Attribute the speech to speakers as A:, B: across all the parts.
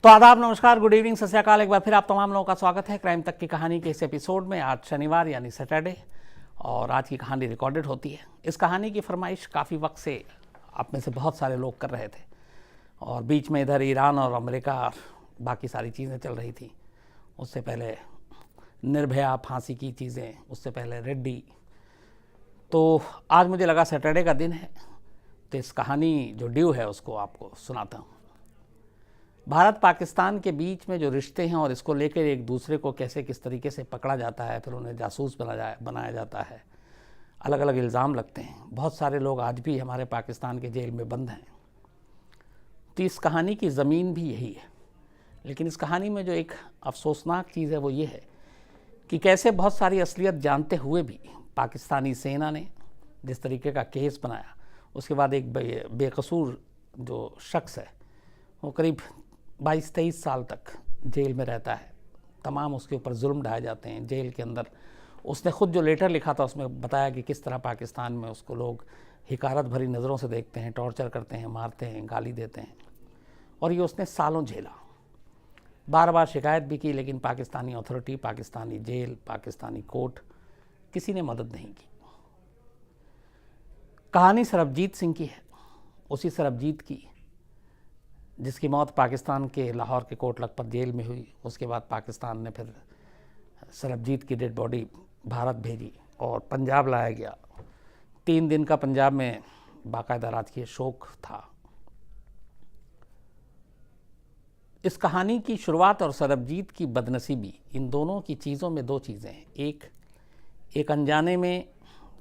A: तो आदाब, नमस्कार, गुड इवनिंग, सत श्री अकाल। एक बार फिर आप तमाम लोगों का स्वागत है क्राइम तक की कहानी के इस एपिसोड में। आज शनिवार यानी सैटरडे, और आज की कहानी रिकॉर्डेड होती है। इस कहानी की फरमाइश काफ़ी वक्त से आप में से बहुत सारे लोग कर रहे थे, और बीच में इधर ईरान और अमेरिका और बाकी सारी चीज़ें चल रही थी। उससे पहले निर्भया फांसी की चीज़ें, उससे पहले रेड्डी। तो आज मुझे लगा सैटरडे का दिन है, तो इस कहानी जो ड्यू है उसको आपको सुनाता हूँ। भारत पाकिस्तान के बीच में जो रिश्ते हैं और इसको लेकर एक दूसरे को कैसे किस तरीके से पकड़ा जाता है, फिर उन्हें जासूस बनाया जाता है, अलग अलग इल्ज़ाम लगते हैं। बहुत सारे लोग आज भी हमारे पाकिस्तान के जेल में बंद हैं। तो इस कहानी की ज़मीन भी यही है। लेकिन इस कहानी में जो एक अफसोसनाक चीज़ है वो ये है कि कैसे बहुत सारी असलियत जानते हुए भी पाकिस्तानी सेना ने जिस तरीके का केस बनाया, उसके बाद एक बेकसूर जो शख्स है वो करीब 22-23 साल तक जेल में रहता है। तमाम उसके ऊपर जुल्म ढाए जाते हैं जेल के अंदर। उसने ख़ुद जो लेटर लिखा था उसमें बताया कि किस तरह पाकिस्तान में उसको लोग हिकारत भरी नज़रों से देखते हैं, टॉर्चर करते हैं, मारते हैं, गाली देते हैं। और ये उसने सालों झेला, बार बार शिकायत भी की, लेकिन Pakistani authority, Pakistani jail, Pakistani court, किसी ने मदद नहीं की। कहानी सरबजीत सिंह की है, उसी सरबजीत की जिसकी मौत पाकिस्तान के लाहौर के कोट लखपत जेल में हुई। उसके बाद पाकिस्तान ने फिर सरबजीत की डेड बॉडी भारत भेजी और पंजाब लाया गया। 3 दिन का पंजाब में बाकायदा राजकीय शोक था। इस कहानी की शुरुआत और सरबजीत की बदनसीबी, इन दोनों की चीज़ों में 2 चीज़ें हैं। एक अनजाने में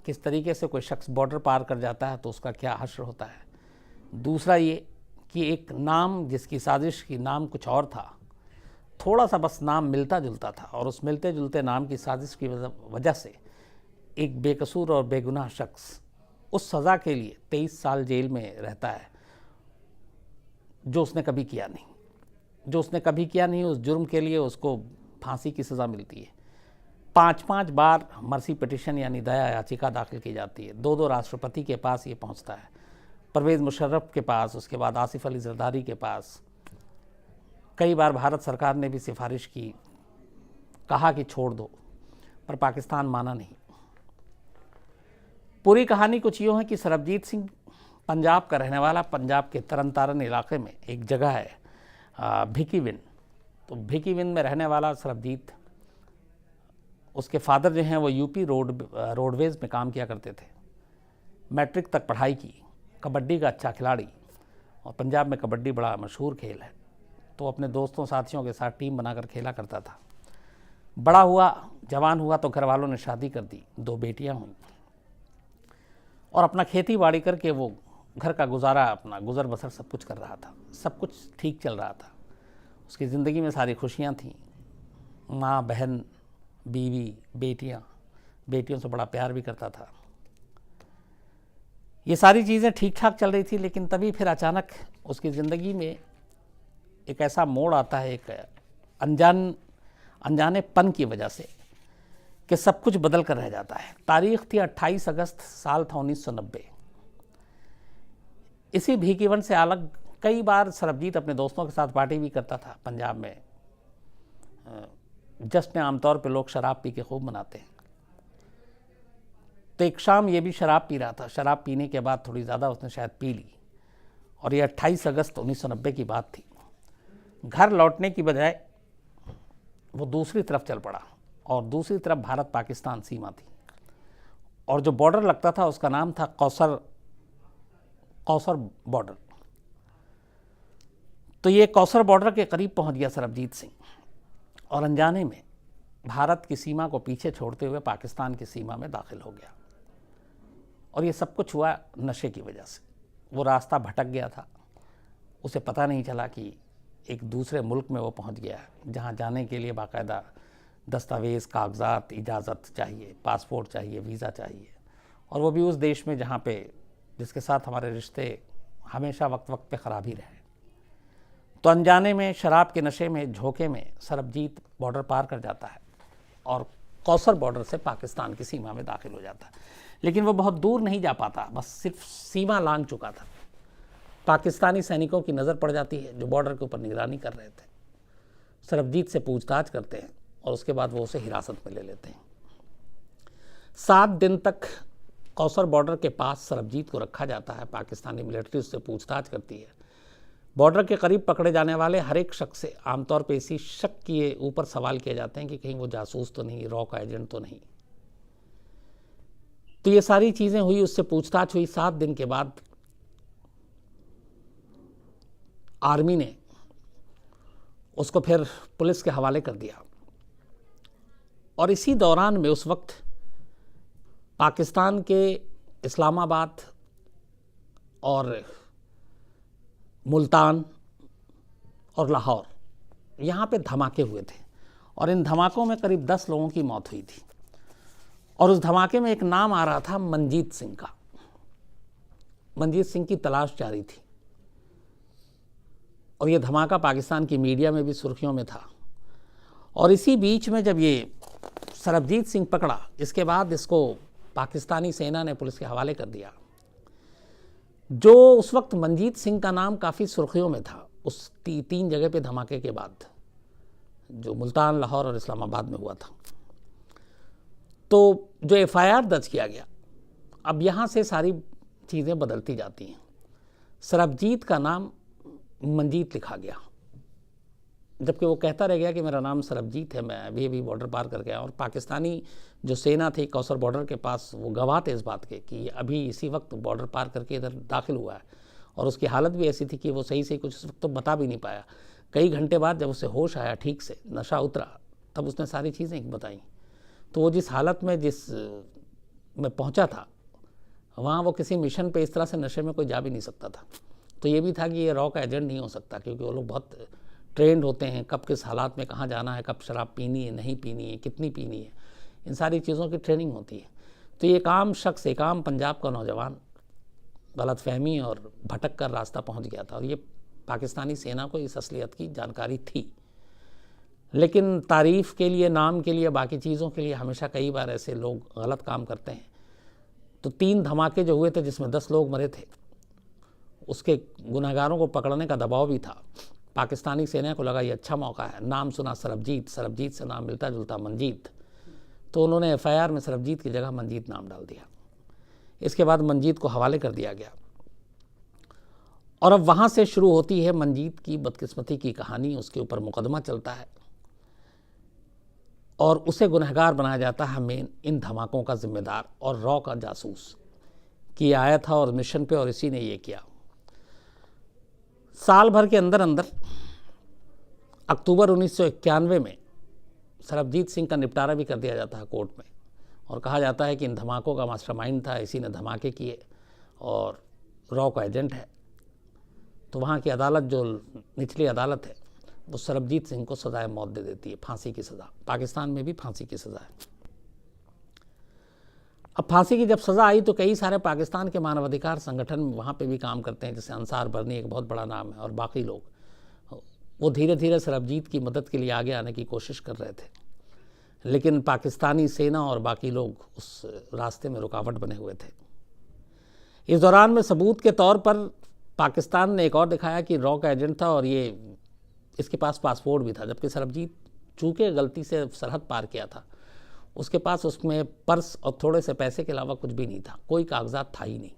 A: किस तरीके से कोई शख्स बॉर्डर पार कर जाता है तो उसका क्या हश्र होता है। दूसरा ये कि एक नाम जिसकी साजिश की नाम कुछ और था, थोड़ा सा बस नाम मिलता जुलता था, और उस मिलते जुलते नाम की साजिश की वजह से एक बेकसूर और बेगुनाह शख्स उस सज़ा के लिए 23 साल जेल में रहता है जो उसने कभी किया नहीं। उस जुर्म के लिए उसको फांसी की सज़ा मिलती है। 5-5 बार मर्सी पिटिशन यानी दया याचिका दाखिल की जाती है। 2 राष्ट्रपति के पास ये पहुंचता है, परवेज़ मुशर्रफ के पास, उसके बाद आसिफ अली जरदारी के पास। कई बार भारत सरकार ने भी सिफारिश की, कहा कि छोड़ दो, पर पाकिस्तान माना नहीं। पूरी कहानी कुछ यूँ है कि सरबजीत सिंह पंजाब का रहने वाला, पंजाब के तरन तारन इलाके में एक जगह है भिकीविन। तो भिकीविन में रहने वाला सरबजीत, उसके फादर जो हैं वो यूपी रोडवेज़ में काम किया करते थे। मैट्रिक तक पढ़ाई की, कबड्डी का अच्छा खिलाड़ी, और पंजाब में कबड्डी बड़ा मशहूर खेल है। तो अपने दोस्तों साथियों के साथ टीम बनाकर खेला करता था। बड़ा हुआ, जवान हुआ तो घर वालों ने शादी कर दी, 2 बेटियां हुई, और अपना खेती बाड़ी करके वो घर का गुजारा, अपना गुजर बसर सब कुछ कर रहा था। सब कुछ ठीक चल रहा था, उसकी ज़िंदगी में सारी खुशियाँ थीं। माँ, बहन, बीवी, बेटियों से बड़ा प्यार भी करता था। ये सारी चीज़ें ठीक ठाक चल रही थी, लेकिन तभी फिर अचानक उसकी ज़िंदगी में एक ऐसा मोड़ आता है, एक अनजानेपन की वजह से, कि सब कुछ बदल कर रह जाता है। तारीख थी 28 अगस्त, साल था 1990। इसी भिकीवन से अलग कई बार सरबजीत अपने दोस्तों के साथ पार्टी भी करता था। पंजाब में जश्न आमतौर पे लोग शराब पी के खूब मनाते हैं। तो एक शाम ये भी शराब पी रहा था। शराब पीने के बाद थोड़ी ज़्यादा उसने शायद पी ली, और ये 28 अगस्त 1990 की बात थी। घर लौटने की बजाय वो दूसरी तरफ चल पड़ा, और दूसरी तरफ भारत पाकिस्तान सीमा थी, और जो बॉर्डर लगता था उसका नाम था कौसर बॉर्डर। तो ये कौसर बॉर्डर के करीब पहुंच गया सरबजीत सिंह, और अनजाने में भारत की सीमा को पीछे छोड़ते हुए पाकिस्तान की सीमा में दाखिल हो गया। और ये सब कुछ हुआ नशे की वजह से। वो रास्ता भटक गया था, उसे पता नहीं चला कि एक दूसरे मुल्क में वो पहुंच गया, जहां जाने के लिए बाकायदा दस्तावेज़, कागजात, इजाज़त चाहिए, पासपोर्ट चाहिए, वीज़ा चाहिए, और वो भी उस देश में जहाँ पे जिसके साथ हमारे रिश्ते हमेशा वक्त वक्त पे ख़राब ही रहे। तो अनजाने में, शराब के नशे में, झोंके में सरबजीत बॉर्डर पार कर जाता है और कौसर बॉर्डर से पाकिस्तान की सीमा में दाखिल हो जाता है। लेकिन वो बहुत दूर नहीं जा पाता, बस सिर्फ सीमा लांघ चुका था। पाकिस्तानी सैनिकों की नज़र पड़ जाती है जो बॉर्डर के ऊपर निगरानी कर रहे थे। सरबजीत से पूछताछ करते हैं और उसके बाद वो उसे हिरासत में ले लेते हैं। 7 दिन तक कौसर बॉर्डर के पास सरबजीत को रखा जाता है। पाकिस्तानी मिलिट्री उससे पूछताछ करती है। बॉर्डर के करीब पकड़े जाने वाले हर एक शख्स से आमतौर पर इसी शक के ऊपर सवाल किए जाते हैं कि कहीं वो जासूस तो नहीं, रॉ का एजेंट तो नहीं। तो ये सारी चीज़ें हुई, उससे पूछताछ हुई। 7 दिन के बाद आर्मी ने उसको फिर पुलिस के हवाले कर दिया। और इसी दौरान में उस वक्त पाकिस्तान के इस्लामाबाद और मुल्तान और लाहौर, यहाँ पे धमाके हुए थे और इन धमाकों में करीब 10 लोगों की मौत हुई थी। और उस धमाके में एक नाम आ रहा था मनजीत सिंह का। मनजीत सिंह की तलाश जारी थी और ये धमाका पाकिस्तान की मीडिया में भी सुर्खियों में था। और इसी बीच में जब ये सरबजीत सिंह पकड़ा, इसके बाद इसको पाकिस्तानी सेना ने पुलिस के हवाले कर दिया। जो उस वक्त मनजीत सिंह का नाम काफ़ी सुर्खियों में था उस 3 जगह पे धमाके के बाद, जो मुल्तान, लाहौर और इस्लामाबाद में हुआ था। तो जो FIR दर्ज किया गया, अब यहाँ से सारी चीज़ें बदलती जाती हैं। सरबजीत का नाम मनजीत लिखा गया, जबकि वो कहता रह गया कि मेरा नाम सरबजीत है, मैं अभी बॉर्डर पार कर गया। और पाकिस्तानी जो सेना थी कौसर बॉर्डर के पास, वो गवाह थे इस बात के कि अभी इसी वक्त बॉर्डर पार करके इधर दाखिल हुआ है। और उसकी हालत भी ऐसी थी कि वो सही कुछ इस वक्त तो बता भी नहीं पाया। कई घंटे बाद जब उसे होश आया, ठीक से नशा उतरा, तब उसने सारी चीज़ें बताई। तो वो जिस हालत में में पहुंचा था, वहाँ वो किसी मिशन पे इस तरह से नशे में कोई जा भी नहीं सकता था। तो ये भी था कि ये रॉ का एजेंट नहीं हो सकता, क्योंकि वो लोग बहुत ट्रेंड होते हैं, कब किस हालात में कहाँ जाना है, कब शराब पीनी है, नहीं पीनी है, कितनी पीनी है, इन सारी चीज़ों की ट्रेनिंग होती है। तो ये एक आम शख्स, एक आम पंजाब का नौजवान गलतफहमी और भटक कर रास्ता पहुँच गया था। और ये पाकिस्तानी सेना को इस असलियत की जानकारी थी, लेकिन तारीफ़ के लिए, नाम के लिए, बाकी चीज़ों के लिए हमेशा कई बार ऐसे लोग गलत काम करते हैं। तो 3 धमाके जो हुए थे जिसमें 10 लोग मरे थे, उसके गुनहगारों को पकड़ने का दबाव भी था। पाकिस्तानी सेना को लगा ये अच्छा मौका है, नाम सुना सरबजीत, सरबजीत से नाम मिलता जुलता मनजीत, तो उन्होंने FIR में सरबजीत की जगह मनजीत नाम डाल दिया। इसके बाद मनजीत को हवाले कर दिया गया। और अब वहाँ से शुरू होती है मनजीत की बदकिस्मती की कहानी। उसके ऊपर मुकदमा चलता है और उसे गुनहगार बनाया जाता है मेन इन धमाकों का जिम्मेदार और रॉ का जासूस कि आया था और मिशन पे और इसी ने ये किया। साल भर के अंदर अंदर अक्टूबर 1991 में सरबजीत सिंह का निपटारा भी कर दिया जाता है कोर्ट में, और कहा जाता है कि इन धमाकों का मास्टरमाइंड था, इसी ने धमाके किए और रॉ का एजेंट है। तो वहाँ की अदालत, जो निचली अदालत है, वो सरबजीत सिंह को सजाए मौत दे देती है, फांसी की सज़ा। पाकिस्तान में भी फांसी की सज़ा है। अब फांसी की जब सज़ा आई तो कई सारे पाकिस्तान के मानवाधिकार संगठन वहाँ पे भी काम करते हैं, जैसे अंसार बरनी एक बहुत बड़ा नाम है, और बाकी लोग, वो धीरे धीरे सरबजीत की मदद के लिए आगे आने की कोशिश कर रहे थे। लेकिन पाकिस्तानी सेना और बाकी लोग उस रास्ते में रुकावट बने हुए थे। इस दौरान में सबूत के तौर पर पाकिस्तान ने एक और दिखाया कि रॉ का एजेंट था और ये इसके पास पासपोर्ट भी था, जबकि सरबजीत चूँकि गलती से सरहद पार किया था, उसके पास उसमें पर्स और थोड़े से पैसे के अलावा कुछ भी नहीं था, कोई कागजात था ही नहीं,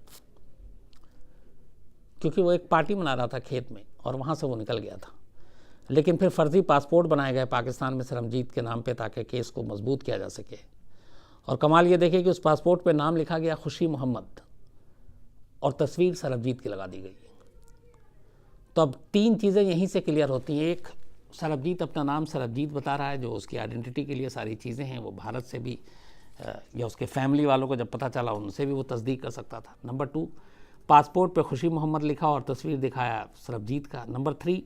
A: क्योंकि वो एक पार्टी मना रहा था खेत में और वहाँ से वो निकल गया था। लेकिन फिर फर्जी पासपोर्ट बनाए गए पाकिस्तान में सरबजीत के नाम पे, ताकि केस को मजबूत किया जा सके। और कमाल ये देखिए कि उस पासपोर्ट पे नाम लिखा गया खुशी मोहम्मद और तस्वीर सरबजीत की लगा दी गई। तो अब 3 चीज़ें यहीं से क्लियर होती हैं। एक, सरबजीत अपना नाम सरबजीत बता रहा है, जो उसकी आइडेंटिटी के लिए सारी चीज़ें हैं वो भारत से भी या उसके फैमिली वालों को जब पता चला उनसे भी वो तस्दीक कर सकता था। नंबर 2, पासपोर्ट पे खुशी मोहम्मद लिखा और तस्वीर दिखाया सरबजीत का। नंबर 3,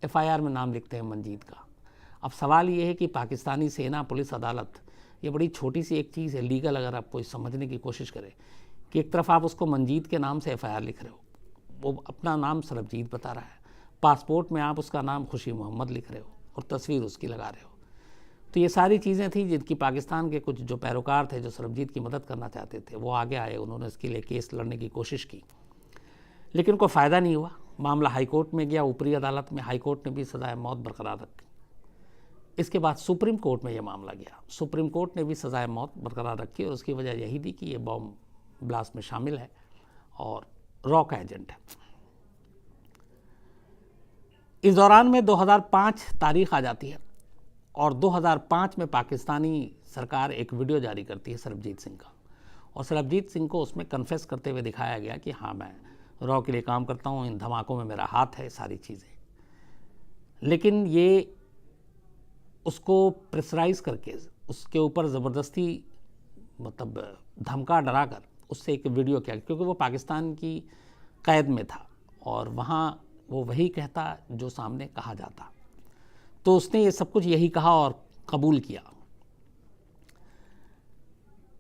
A: FIR में नाम लिखते हैं मनजीत का। अब सवाल ये है कि पाकिस्तानी सेना, पुलिस, अदालत, ये बड़ी छोटी सी एक चीज़ है लीगल, अगर आप कोई समझने की कोशिश करें कि एक तरफ आप उसको मनजीत के नाम से FIR लिख रहे हो, वो अपना नाम सरबजीत बता रहा है, पासपोर्ट में आप उसका नाम खुशी मोहम्मद लिख रहे हो और तस्वीर उसकी लगा रहे हो। तो ये सारी चीज़ें थी जिनकी पाकिस्तान के कुछ जो पैरोकार थे, जो सरबजीत की मदद करना चाहते थे, वो आगे आए, उन्होंने इसके लिए केस लड़ने की कोशिश की। लेकिन कोई फ़ायदा नहीं हुआ। मामला हाई कोर्ट में गया, ऊपरी अदालत में, हाई कोर्ट ने भी सज़ाए मौत बरकरार रखी। इसके बाद सुप्रीम कोर्ट में यह मामला गया, सुप्रीम कोर्ट ने भी सज़ाए मौत बरकरार रखी और उसकी वजह यही थी कि ये बॉम्ब ब्लास्ट में शामिल है और रॉ का एजेंट है। इस दौरान में 2005 तारीख आ जाती है और 2005 में पाकिस्तानी सरकार एक वीडियो जारी करती है सरबजीत सिंह का, और सरबजीत सिंह को उसमें कन्फेस करते हुए दिखाया गया कि हाँ, मैं रॉ के लिए काम करता हूँ, इन धमाकों में मेरा हाथ है, सारी चीज़ें। लेकिन ये उसको प्रेशराइज करके उसके ऊपर ज़बरदस्ती मतलब धमका डरा कर उससे एक वीडियो किया, क्योंकि वो पाकिस्तान की कैद में था और वहाँ वो वही कहता जो सामने कहा जाता। तो उसने ये सब कुछ यही कहा और कबूल किया।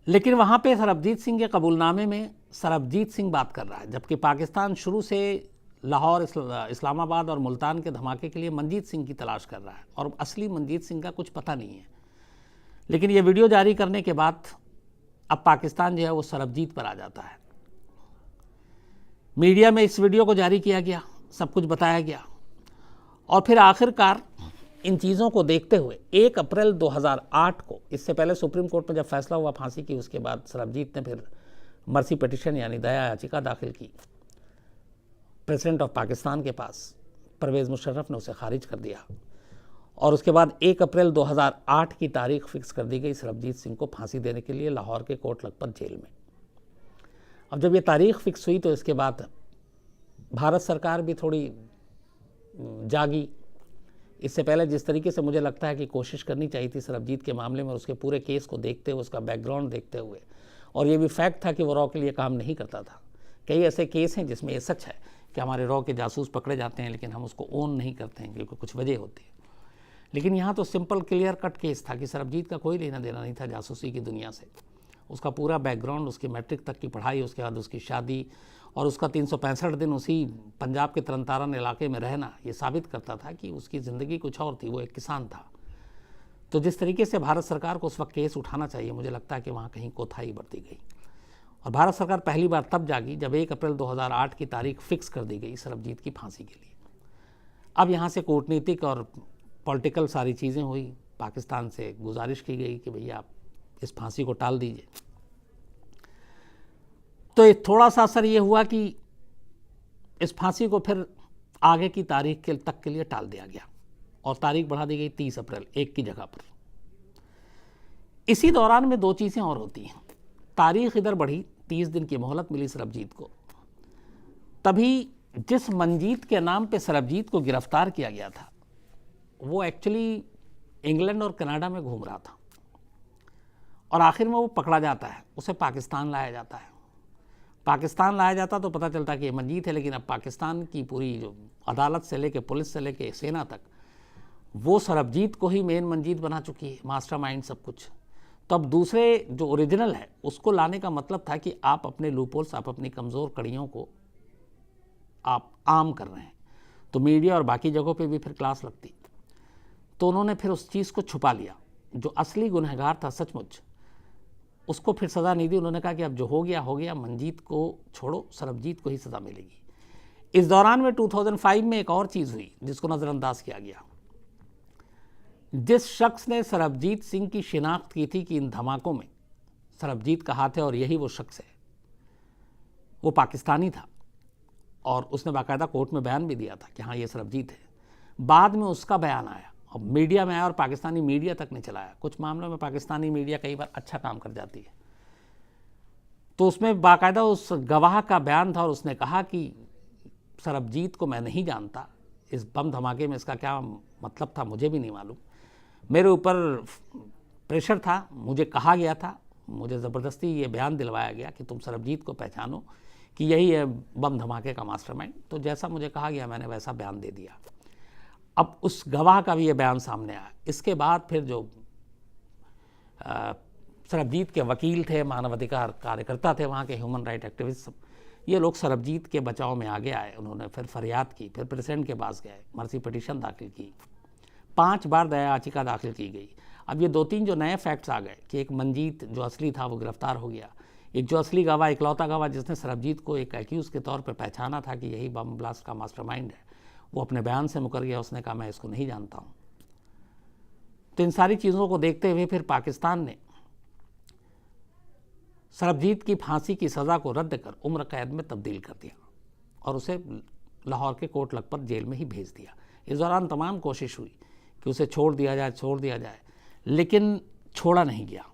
A: लेकिन वहाँ पे सरबजीत सिंह के कबूलनामे में सरबजीत सिंह बात कर रहा है, जबकि पाकिस्तान शुरू से लाहौर, इस्लामाबाद और मुल्तान के धमाके के लिए मनजीत सिंह की तलाश कर रहा है और असली मनजीत सिंह का कुछ पता नहीं है। लेकिन ये वीडियो जारी करने के बाद अब पाकिस्तान जो है वो सरबजीत पर आ जाता है। मीडिया में इस वीडियो को जारी किया गया, सब कुछ बताया गया और फिर आखिरकार इन चीज़ों को देखते हुए 1 अप्रैल 2008 को, इससे पहले सुप्रीम कोर्ट में जब फैसला हुआ फांसी की, उसके बाद सरबजीत ने फिर मर्सी पिटिशन यानी दया याचिका दाखिल की प्रेसिडेंट ऑफ पाकिस्तान के पास। परवेज़ मुशर्रफ ने उसे खारिज कर दिया और उसके बाद 1 अप्रैल 2008 की तारीख फिक्स कर दी गई सरबजीत सिंह को फांसी देने के लिए लाहौर के कोट लखपत जेल में। अब जब ये तारीख फिक्स हुई तो इसके बाद भारत सरकार भी थोड़ी जागी। इससे पहले जिस तरीके से मुझे लगता है कि कोशिश करनी चाहिए थी सरबजीत के मामले में, उसके पूरे केस को देखते हुए, उसका बैकग्राउंड देखते हुए, और ये भी फैक्ट था कि वो रॉ के लिए काम नहीं करता था। कई ऐसे केस हैं जिसमें ये सच है कि हमारे रॉ के जासूस पकड़े जाते हैं लेकिन हम उसको ओन नहीं करते हैं क्योंकि कुछ वजह होती है। लेकिन यहाँ तो सिंपल क्लियर कट केस था कि सरबजीत का कोई लेना देना नहीं था जासूसी की दुनिया से। उसका पूरा बैकग्राउंड, उसकी मैट्रिक तक की पढ़ाई, उसके बाद उसकी शादी और उसका 365 दिन उसी पंजाब के तरन तारन इलाके में रहना, ये साबित करता था कि उसकी ज़िंदगी कुछ और थी, वो एक किसान था। तो जिस तरीके से भारत सरकार को उस वक्त केस उठाना चाहिए, मुझे लगता है कि वहाँ कहीं कोताही बरती गई और भारत सरकार पहली बार तब जागी जब 1 अप्रैल 2008 की तारीख फिक्स कर दी गई सरबजीत की फांसी के लिए। अब यहाँ से कूटनीतिक और पॉलिटिकल सारी चीज़ें हुई। पाकिस्तान से गुजारिश की गई कि भैया आप इस फांसी को टाल दीजिए। तो थोड़ा सा असर ये हुआ कि इस फांसी को फिर आगे की तारीख के तक के लिए टाल दिया गया और तारीख बढ़ा दी गई 30 अप्रैल 1 की जगह पर। इसी दौरान में 2 चीज़ें और होती हैं। तारीख इधर बढ़ी, 30 दिन की मोहलत मिली सरबजीत को। तभी जिस मंजीत के नाम पे सरबजीत को गिरफ्तार किया गया था वो एक्चुअली इंग्लैंड और कनाडा में घूम रहा था और आखिर में वो पकड़ा जाता है, उसे पाकिस्तान लाया जाता है। पाकिस्तान लाया जाता तो पता चलता कि ये मंजीत है, लेकिन अब पाकिस्तान की पूरी जो अदालत से लेके, पुलिस से लेके, सेना तक, वो सरबजीत को ही मेन मंजीत बना चुकी है, मास्टरमाइंड सब कुछ। तो अब दूसरे जो ओरिजिनल है उसको लाने का मतलब था कि आप अपने लूपहोल्स, आप अपनी कमज़ोर कड़ियों को आप आम कर रहे हैं, तो मीडिया और बाकी जगहों पे भी फिर क्लास लगती। तो उन्होंने फिर उस चीज़ को छुपा लिया। जो असली गुनहगार था सचमुच, उसको फिर सज़ा नहीं दी। उन्होंने कहा कि अब जो हो गया, मंजीत को छोड़ो, सरबजीत को ही सज़ा मिलेगी। इस दौरान में 2005 में एक और चीज़ हुई जिसको नज़रअंदाज किया गया। जिस शख्स ने सरबजीत सिंह की शिनाख्त की थी कि इन धमाकों में सरबजीत का हाथ है और यही वो शख्स है, वो पाकिस्तानी था और उसने बाकायदा कोर्ट में बयान भी दिया था कि हाँ ये सरबजीत है। बाद में उसका बयान आया और मीडिया में आया और पाकिस्तानी मीडिया तक ने चलाया। कुछ मामलों में पाकिस्तानी मीडिया कई बार अच्छा काम कर जाती है। तो उसमें बाकायदा उस गवाह का बयान था और उसने कहा कि सरबजीत को मैं नहीं जानता, इस बम धमाके में इसका क्या मतलब था मुझे भी नहीं मालूम, मेरे ऊपर प्रेशर था, मुझे कहा गया था, मुझे ज़बरदस्ती ये बयान दिलवाया गया कि तुम सरबजीत को पहचानो कि यही है बम धमाके का मास्टरमाइंड। तो जैसा मुझे कहा गया मैंने वैसा बयान दे दिया। अब उस गवाह का भी ये बयान सामने आया। इसके बाद फिर जो सरबजीत के वकील थे, मानवाधिकार कार्यकर्ता थे, वहाँ के ह्यूमन राइट एक्टिविस्ट, ये लोग सरबजीत के बचाव में आगे आए। उन्होंने फिर फरियाद की, फिर प्रेसिडेंट के पास गए, मर्सी पिटीशन दाखिल की, 5 बार दया याचिका दाखिल की गई। अब ये 2-3 जो नए फैक्ट्स आ गए कि एक मंजीत जो असली था वो गिरफ्तार हो गया, एक जो असली गवाह, इकलौता गवाह जिसने सरबजीत को एक एक्यूज़ के तौर पर पहचाना था कि यही बम ब्लास्ट का मास्टरमाइंड है, वो अपने बयान से मुकर गया। उसने कहा मैं इसको नहीं जानता हूँ। तो इन सारी चीज़ों को देखते हुए फिर पाकिस्तान ने सरबजीत की फांसी की सज़ा को रद्द कर उम्र कैद में तब्दील कर दिया और उसे लाहौर के कोट लखपत जेल में ही भेज दिया। इस दौरान तमाम कोशिश हुई कि उसे छोड़ दिया जाए, लेकिन छोड़ा नहीं गया।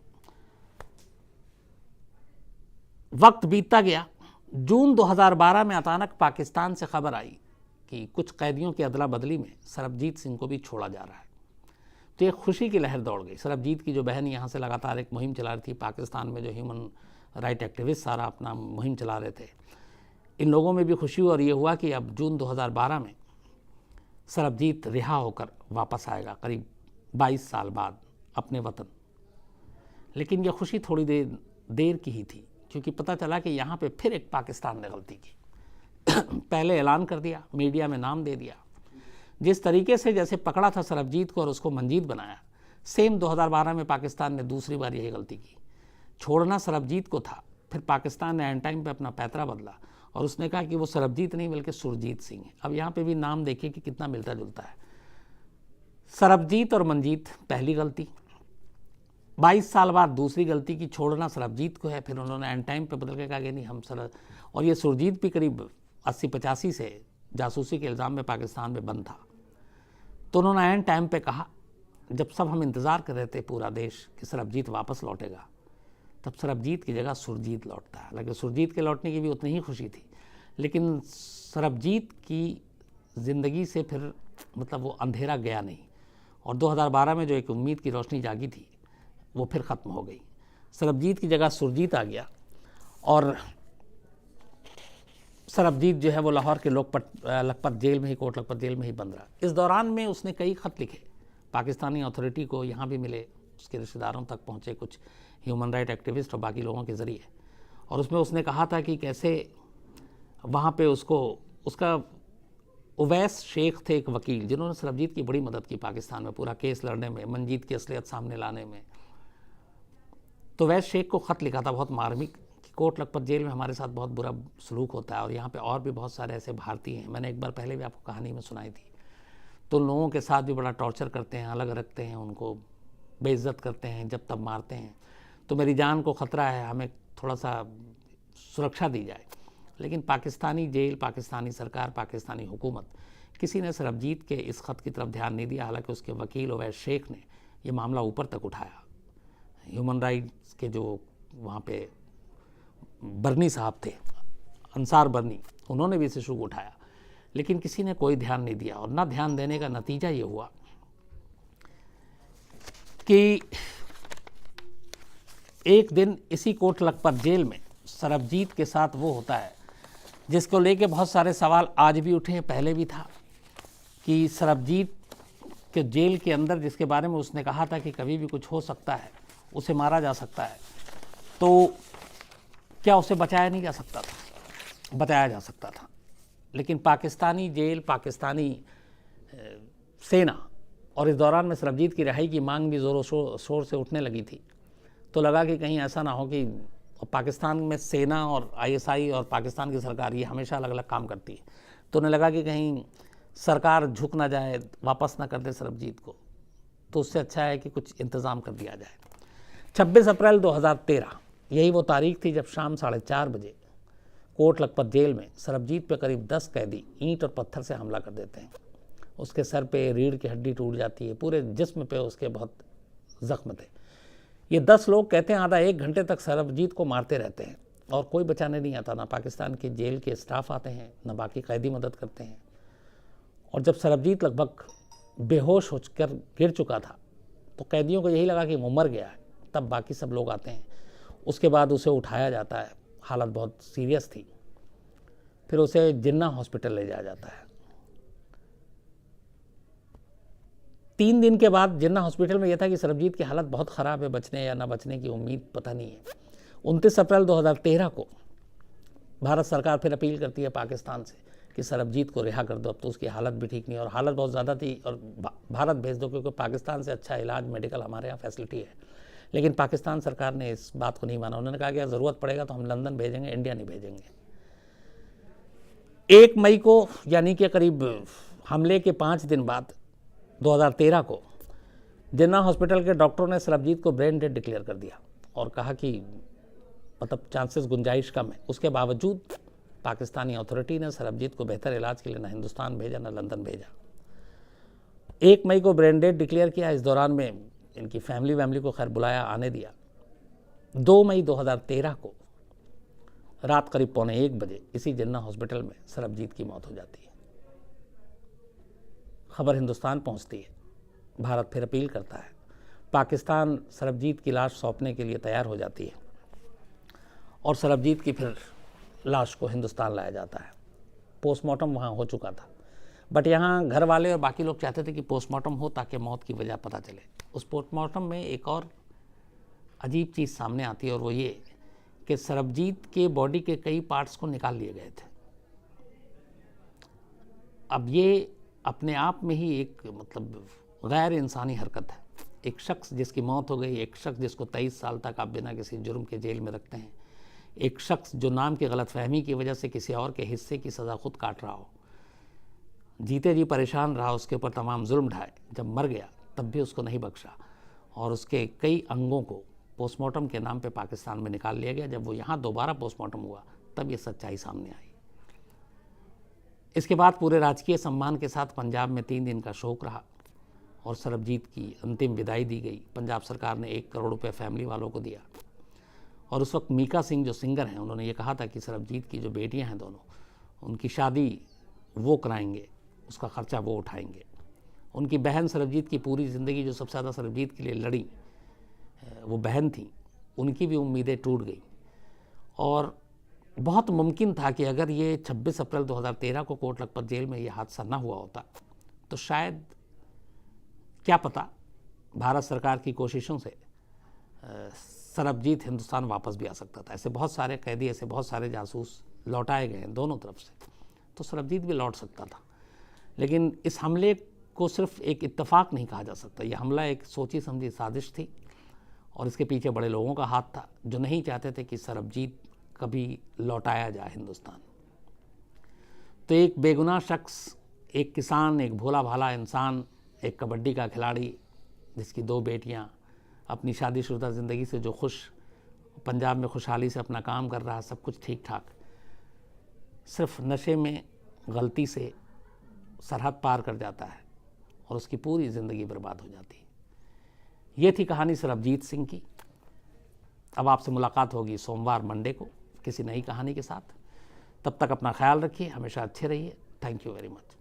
A: वक्त बीतता गया। जून 2012 में अचानक पाकिस्तान से खबर आई कि कुछ कैदियों की अदला बदली में सरबजीत सिंह को भी छोड़ा जा रहा है। तो एक खुशी की लहर दौड़ गई। सरबजीत की जो बहन यहाँ से लगातार एक मुहिम चला रही थी, पाकिस्तान में जो ह्यूमन राइट एक्टिविस्ट सारा अपना मुहिम चला रहे थे, इन लोगों में भी खुशी हुई और ये हुआ कि अब जून 2012 में सरबजीत रिहा होकर वापस आएगा, करीब 22 साल बाद अपने वतन। लेकिन यह खुशी थोड़ी देर की ही थी, क्योंकि पता चला कि यहाँ पे फिर एक पाकिस्तान ने गलती की। पहले ऐलान कर दिया, मीडिया में नाम दे दिया। जिस तरीके से जैसे पकड़ा था सरबजीत को और उसको मंजीत बनाया, सेम 2012 में पाकिस्तान ने दूसरी बार यही गलती की। छोड़ना सरबजीत को था, फिर पाकिस्तान ने एंड टाइम पे अपना पैतरा बदला और उसने कहा कि वो सरबजीत नहीं बल्कि सुरजीत सिंह है। अब यहाँ पे भी नाम देखिए कि कितना मिलता जुलता है। सरबजीत और मंजीत, पहली गलती। 22 साल बाद दूसरी गलती की, छोड़ना सरबजीत को है। फिर उन्होंने एंड टाइम पे बदल के कहा कि नहीं हम और ये सुरजीत भी करीब 80-85 से जासूसी के इल्ज़ाम में पाकिस्तान में बंद था। तो उन्होंने एंड टाइम पे कहा, जब सब हम इंतज़ार कर रहे थे पूरा देश कि सरबजीत वापस लौटेगा, तब सरबजीत की जगह सुरजीत लौटता है। हालांकि सुरजीत के लौटने की भी उतनी ही खुशी थी, लेकिन सरबजीत की ज़िंदगी से फिर मतलब वो अंधेरा गया नहीं और 2012 में जो एक उम्मीद की रोशनी जागी थी वो फिर ख़त्म हो गई। सरबजीत की जगह सुरजीत आ गया और सरबजीत जो है वो लाहौर के लखपत जेल में ही, कोट लखपत जेल में ही बंद रहा। इस दौरान में उसने कई ख़त लिखे पाकिस्तानी अथॉरिटी को, यहाँ भी मिले, उसके रिश्तेदारों तक पहुँचे, कुछ ह्यूमन राइट एक्टिविस्ट और बाकी लोगों के ज़रिए। और उसमें उसने कहा था कि कैसे वहाँ पे उसका उवैस शेख थे एक वकील, जिन्होंने सरबजीत की बड़ी मदद की पाकिस्तान में पूरा केस लड़ने में, मंजीत की असलियत सामने लाने में। तो उवैस शेख को ख़त लिखा था बहुत मार्मिक कि कोट लखपत जेल में हमारे साथ बहुत बुरा सलूक होता है और यहाँ पे और भी बहुत सारे ऐसे भारतीय हैं, मैंने एक बार पहले भी आपको कहानी में सुनाई थी। तो लोगों के साथ भी बड़ा टॉर्चर करते हैं, अलग रखते हैं, उनको बेइज्जत करते हैं, जब तब मारते हैं। तो मेरी जान को ख़तरा है, हमें थोड़ा सा सुरक्षा दी जाए। लेकिन पाकिस्तानी जेल, पाकिस्तानी सरकार, पाकिस्तानी हुकूमत, किसी ने सरबजीत के इस ख़त की तरफ ध्यान नहीं दिया। हालांकि उसके वकील उवैस शेख ने ये मामला ऊपर तक उठाया। ह्यूमन राइट्स के जो वहाँ पे बर्नी साहब थे, अंसार बर्नी, उन्होंने भी इस इशू को उठाया, लेकिन किसी ने कोई ध्यान नहीं दिया। और ना ध्यान देने का नतीजा ये हुआ कि एक दिन इसी कोट लखपत जेल में सरबजीत के साथ वो होता है जिसको लेके बहुत सारे सवाल आज भी उठे हैं, पहले भी था, कि सरबजीत के जेल के अंदर जिसके बारे में उसने कहा था कि कभी भी कुछ हो सकता है, उसे मारा जा सकता है, तो क्या उसे बचाया नहीं जा सकता था? बचाया जा सकता था। लेकिन पाकिस्तानी जेल, पाकिस्तानी सेना, और इस दौरान में सरबजीत की रिहाई की मांग भी ज़ोरों शोर से उठने लगी थी। तो लगा कि कहीं ऐसा ना हो कि पाकिस्तान में सेना और ISI और पाकिस्तान की सरकार ये हमेशा अलग अलग काम करती है, तो उन्हें लगा कि कहीं सरकार झुक ना जाए, वापस ना कर दे सरबजीत को, तो उससे अच्छा है कि कुछ इंतज़ाम कर दिया जाए। 26 अप्रैल 2013 यही वो तारीख थी जब शाम 4:30 बजे कोट लखपत जेल में सरबजीत पे करीब 10 कैदी ईंट और पत्थर से हमला कर देते हैं। उसके सर पे रीढ़ की हड्डी टूट जाती है, पूरे जिस्म पे उसके बहुत ज़ख्म थे। ये 10 लोग कहते हैं आधा 1 घंटे तक सरबजीत को मारते रहते हैं और कोई बचाने नहीं आता, ना पाकिस्तान के जेल के स्टाफ आते हैं, ना बाकी कैदी मदद करते हैं। और जब सरबजीत लगभग बेहोश होकर गिर चुका था तो कैदियों को यही लगा कि वो मर गया है, तब बाकी सब लोग आते हैं। उसके बाद उसे उठाया जाता है, हालत बहुत सीरियस थी, फिर उसे जिन्ना हॉस्पिटल ले जाया जाता है। 3 दिन के बाद जिन्ना हॉस्पिटल में यह था कि सरबजीत की हालत बहुत ख़राब है, बचने या ना बचने की उम्मीद पता नहीं है। 29 अप्रैल 2013 को भारत सरकार फिर अपील करती है पाकिस्तान से कि सरबजीत को रिहा कर दो, अब तो उसकी हालत भी ठीक नहीं और हालत बहुत ज़्यादा थी और भारत भेज दो, क्योंकि पाकिस्तान से अच्छा इलाज मेडिकल हमारे यहाँ फैसिलिटी है। लेकिन पाकिस्तान सरकार ने इस बात को नहीं माना। उन्होंने कहा कि ज़रूरत पड़ेगा तो हम लंदन भेजेंगे, इंडिया नहीं भेजेंगे। 1 मई को यानी कि करीब हमले के 5 दिन बाद 2013 को जिन्ना हॉस्पिटल के डॉक्टरों ने सरबजीत को ब्रेन डेड डिक्लेयर कर दिया और कहा कि मतलब चांसेस गुंजाइश कम है। उसके बावजूद पाकिस्तानी अथॉरिटी ने सरबजीत को बेहतर इलाज के लिए ना हिंदुस्तान भेजा ना लंदन भेजा। 1 मई को ब्रेन डेड डिक्लेयर किया। इस दौरान में इनकी फैमिली को खैर बुलाया, आने दिया। 2 मई 2013 को रात करीब 1:45 बजे इसी जिन्ना हॉस्पिटल में सरबजीत की मौत हो जाती है। खबर हिंदुस्तान पहुंचती है। भारत फिर अपील करता है। पाकिस्तान सरबजीत की लाश सौंपने के लिए तैयार हो जाती है और सरबजीत की फिर लाश को हिंदुस्तान लाया जाता है। पोस्टमार्टम वहाँ हो चुका था, बट यहाँ घर वाले और बाकी लोग चाहते थे कि पोस्टमार्टम हो ताकि मौत की वजह पता चले। उस पोस्टमार्टम में एक और अजीब चीज़ सामने आती है और वो ये कि सरबजीत के बॉडी के कई पार्ट्स को निकाल लिए गए थे। अब ये अपने आप में ही एक मतलब गैर इंसानी हरकत है। एक शख्स जिसकी मौत हो गई, एक शख्स जिसको 23 साल तक आप बिना किसी जुर्म के जेल में रखते हैं, एक शख्स जो नाम की गलतफहमी की वजह से किसी और के हिस्से की सज़ा खुद काट रहा हो, जीते जी परेशान रहा, उसके ऊपर तमाम जुल्म ढाए, जब मर गया तब भी उसको नहीं बख्शा और उसके कई अंगों को पोस्टमार्टम के नाम पे पाकिस्तान में निकाल लिया गया। जब वो यहाँ दोबारा पोस्टमार्टम हुआ तब ये सच्चाई सामने आई। इसके बाद पूरे राजकीय सम्मान के साथ पंजाब में 3 दिन का शोक रहा और सरबजीत की अंतिम विदाई दी गई। पंजाब सरकार ने 1 करोड़ रुपये फैमिली वालों को दिया और उस वक्त मीका सिंह जो सिंगर हैं, उन्होंने ये कहा था कि सरबजीत की जो बेटियां हैं दोनों, उनकी शादी वो कराएंगे, उसका ख़र्चा वो उठाएंगे। उनकी बहन सरबजीत की पूरी ज़िंदगी जो सबसे ज़्यादा सरबजीत के लिए लड़ी वो बहन थी, उनकी भी उम्मीदें टूट गई और बहुत मुमकिन था कि अगर ये 26 अप्रैल 2013 को कोट लखपत जेल में ये हादसा ना हुआ होता तो शायद क्या पता भारत सरकार की कोशिशों से सरबजीत हिंदुस्तान वापस भी आ सकता था। ऐसे बहुत सारे कैदी, ऐसे बहुत सारे जासूस लौटाए गए हैं दोनों तरफ से, तो सरबजीत भी लौट सकता था। लेकिन इस हमले को सिर्फ एक इत्तेफाक नहीं कहा जा सकता। यह हमला एक सोची समझी साजिश थी और इसके पीछे बड़े लोगों का हाथ था जो नहीं चाहते थे कि सरबजीत कभी लौटाया जाए हिंदुस्तान। तो एक बेगुनाह शख्स, एक किसान, एक भोला भाला इंसान, एक कबड्डी का खिलाड़ी जिसकी 2 बेटियां, अपनी शादीशुदा ज़िंदगी से जो खुश, पंजाब में खुशहाली से अपना काम कर रहा, सब कुछ ठीक ठाक, सिर्फ नशे में गलती से सरहद पार कर जाता है और उसकी पूरी ज़िंदगी बर्बाद हो जाती है। ये थी कहानी सरबजीत सिंह की। अब आपसे मुलाकात होगी सोमवार मंडे को किसी नई कहानी के साथ। तब तक अपना ख्याल रखिए, हमेशा अच्छे रहिए। Thank you very much.